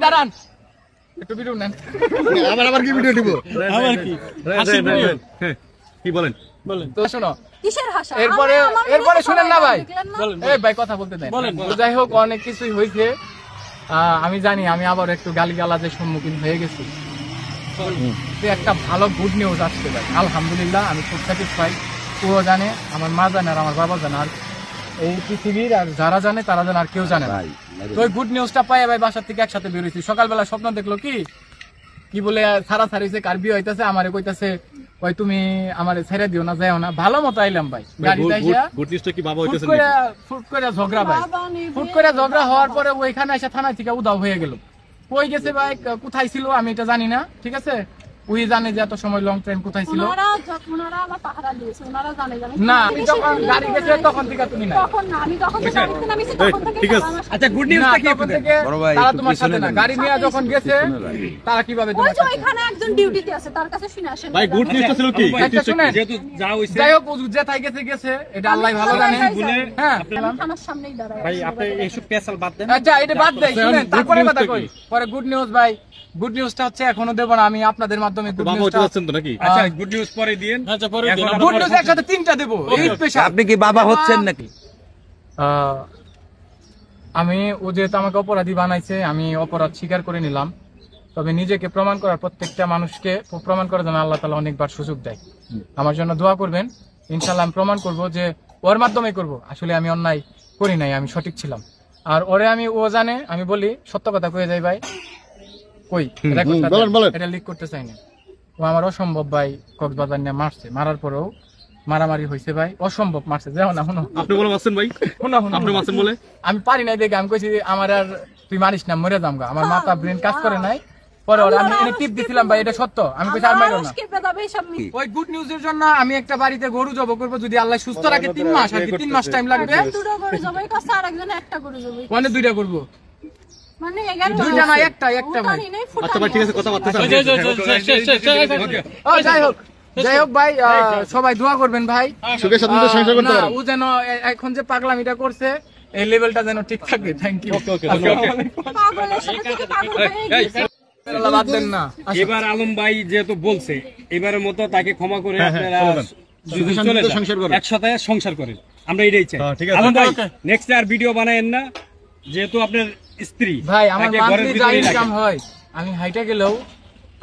দাঁড়ান একটু ভিডিও নেন। আবার কি ভিডিও দিব? আবার কি হাসির ভিডিও? কি বলেন? তো শোনো, কিসের হাসা? এরপরে শুনেন না ভাই, বলেন এই ভাই কথা বলতে দেন। তো যাই হোক, অনেক কিছুই হয়েছে। আমি জানি আমি আবার একটু গালিগালাজের সম্মুখীন হয়ে গেছি। তো একটা ভালো গুড নিউজ আসছে ভাই, আলহামদুলিল্লাহ। আমি খুব স্যাটিসফাইড। ও জানে, আমার মা জানে, আর আমার বাবা জানে, আর এই পৃথিবীর আর যারা জানে তারা জানে, আর কেউ জানে না। তো ওই গুড নিউজটা পাই ভাই বাসার থেকে একসাথে বেরোইছি। সকালবেলা স্বপ্ন দেখলো কি বলে ছাড়া ছাড়িয়েছে, কার বিয়ে হইতেছে, আমারে কইতাছে ভাই তুমি আমারে ছেড়ে দিও না, যাও না। ভালো মতো আইলাম ভাই, গাড়িতে আইসা ফুট করে ঝগড়া ভাই, ফুট করে ঝগড়া হওয়ার পরে ওইখানে এসে থানা থেকে উদাও হয়ে গেল। কই গেছে ভাই, কোথায় ছিল আমি এটা জানি না, ঠিক আছে। ওই জানে যে এত সময় লং ট্রেন কোথায় ছিল না। আমি যখন গাড়ি গেছে তখন থেকে তুমি না। ঠিক আছে, আচ্ছা গুড নিউজটা কি? তারা তোমার সাথে না, গাড়ি নিয়ে যখন গেছে তারা কিভাবে তোমার সাথে? ওইখানে একজন ডিউটিতে আছে, তার কাছে শুনে আসেন ভাই গুড নিউজটা ছিল কি? একটা শুনেন, যেহেতু যা হইছে, যাই হোক যেথায় গেছে, এটা আল্লাহ ভালো জানে। হ্যাঁ থানার সামনেই দাঁড়ায়। ভাই আপনি এইসব পেছাল বাদ দেন। আচ্ছা এটা বাদ দেই, শুনেন তারপরে কথা কই। পরে গুড নিউজ ভাই, গুড নিউজটা হচ্ছে এখনো দেব না, আমি আপনাদের মাধ্যমে গুড নিউজটা। আচ্ছা গুড নিউজ পরে দিয়েন। আচ্ছা পরে দিন। গুড নিউজ একসাথে তিনটা দেব। এই স্পেশাল। আপনি কি বাবা হচ্ছেন নাকি? আমি ও যেহেতু আমাকে অপরাধী বানাইছে, আমি অপরাধ স্বীকার করে নিলাম। তবে নিজেকে প্রমাণ করার, প্রত্যেকটা মানুষকে প্রমাণ করার জন্য আল্লাহ তাআলা অনেকবার সুযোগ দেয়। আমার জন্য দোয়া করবেন, ইনশাআল্লাহ আমি প্রমাণ করব যে ওর মাধ্যমে করব আসলে আমি অন্যায় করি নাই, আমি সঠিক ছিলাম। আর ওরে ও জানে, আমি বলি সত্য কথা কয়ে যাই ভাই, কই এটা লিক করতে চাই না। ও আমার অসম্ভব ভাই কক্সবাজার নিয়ে মারছে, মারার পরেও মারামারি হয়েছে ভাই, অসম্ভব মারছে। যাও না, শুনো আপনি বলে মারছেন ভাই? আপনি মারছেন বলে? আমি পারি নাই দেখে আমি কইছি আমার আর তুই মারিস না, মরে যামগা। আমার মাথা ব্রেন কাজ করে নাই। পরে ওরা আমি এনে টিপ দিছিলাম ভাই, এটা সত্য। আমি কইছি আর মাইরো না। ওই গুড নিউজের জন্য আমি একটা বাড়িতে গরু জব করব, যদি আল্লাহ সুস্থ রাখে 3 মাস, আর কি 3 মাস টাইম লাগবে। দুটো গরু জবাই করছে, আর একজন একটা গরু জবাই করছে। মানে দুইটা করব, মানে 11 দুইটা না একটা ভাই। আচ্ছা ভাই ঠিক আছে, কথা বার্তা যাই হোক ভাই, সবাই দোয়া করবেন ভাই, সুখে শান্তিতে সংসার করতে পারেন। ও যেন এখন যে পাগলামিটা করছে এই লেভেলটা যেন ঠিক থাকে। Thank you. বাদ দেন না। এবার আলম ভাই যেহেতু বলছে, এবারের মতো তাকে ক্ষমা করে আপনারা চলে যান, একসাথে সংসার করেন, আমরা এটাই চাই। আলম ভাই নেক্সট আর ভিডিও বানায়েন না, যেহেতু আপনার স্ত্রী ভাই আমার মান্থলি যা ইনকাম হয়, আমি হাইটা গেলেও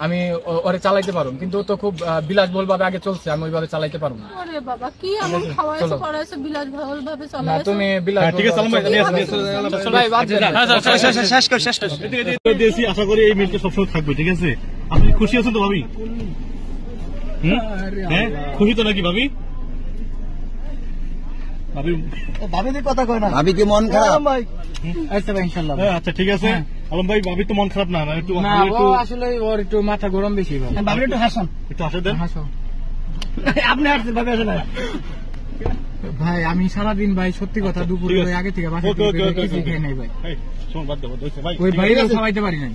আমি ওরে চালাইতে পারবো, কিন্তু ও তো খুব বিলাসবহুল ভাবে আগে চলছে, আমি ওইভাবে চালাইতে পারবো না। আরে বাবা কি এমন খাওয়াইছে পড়াইছে বিলাসবহুল ভাবে চালাইছে? না তুমি বিলাসবহুল। ঠিক আছে আলম ভাই, ভাই বাদ দেন। শেষ কর। দিয়েছি, আশা করি এই মিলটা সবসময় থাকবে। ঠিক আছে, আপনি খুশি আছেন তো ভাবি? হ্যাঁ খুশি তো নাকি ভাবি? ভাবি কি মন খারাপ? আচ্ছা ভাই ইনশাআল্লাহ। আচ্ছা ঠিক আছে আলম ভাই, ভাবি তো মন খারাপ না? একটু না ও আসলে ওর একটু মাথা গরম বেশি ভাই। ভাবি একটু হাসান, একটু হাসে দেন। হাসো আপনি হাসছেন, ভাবি আসেন না ভাই। আমি সারাদিন ভাই সত্যি কথা দুপুরে আগে থেকে বাসা থেকে কিছু খেয়ে নাই ভাই, শোন বাদ দেবো ভাই, ওই ভাইরাও খাওয়াইতে পারি নাই।